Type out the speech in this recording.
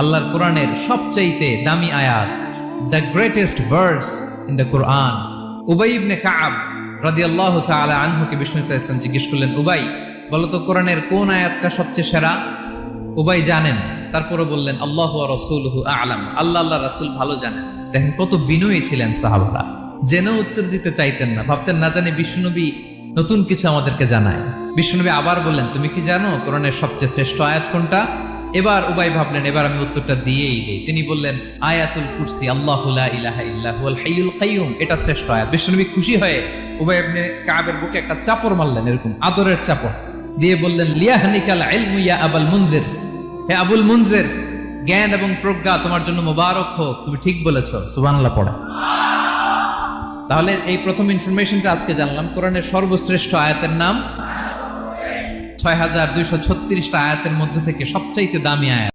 আল্লাহর কোরআনের সবচাইতে দামি আয়াত, the greatest verse in the Quran. Ubayy ibn Ka'b রাদিয়াল্লাহু তাআলা আনহুকে বিষ্ণু সাল্লাল্লাহু আলাইহি ওয়াসাল্লাম জিজ্ঞেস করলেন, উবাই বলো তো কোরআনের কোন আয়াতটা সবচেয়ে সেরা? উবাই জানেন, তারপরে বললেন আল্লাহু ওয়া রাসূলুহু আ'লাম, আল্লাহ আল্লাহ রাসূল ভালো জানেন। দেখেন কত বিনয়ী ছিলেন সাহাবারা, জেনেও উত্তর দিতে চাইতেন না, ভাবতেন না জানি বিষ্ণুনবী নতুন কিছু আমাদেরকে জানায়। বিষ্ণুনবী আবার বললেন, তুমি কি জানো কোরআনের সবচেয়ে শ্রেষ্ঠ আয়াত কোনটা? এবার উবাই ভাবলেন এবার আমি উত্তরটা দিয়েই দেই। তিনি বললেন আয়াতুল কুরসি, আল্লাহু লা ইলাহা ইল্লা হুয়াল হাইয়ুল কাইয়ুম, এটা শ্রেষ্ঠ আয়াত। বিষ্ণুনবী খুশি হয়ে উবাই ইবনে কাবের বুকে একটা চাপড় মারলেন, এরকম আদরের চাপড় দিয়ে বললেন, লিয়াহনিকাল ইলমু ইয়া আবুল মুনজির, হে আবুল মুনজির, জ্ঞান এবং প্রজ্ঞা তোমার জন্য মোবারক হোক, তুমি ঠিক বলেছো। সুবহানাল্লাহ পড়ে। তাহলে এই প্রথম ইনফরমেশনটা আজকে জানলাম, কোরআনের সর্বশ্রেষ্ঠ আয়াতের নাম ৬,২৩৬টা আয়াতের মধ্যে থেকে সবচাইতে দামি আয়াত।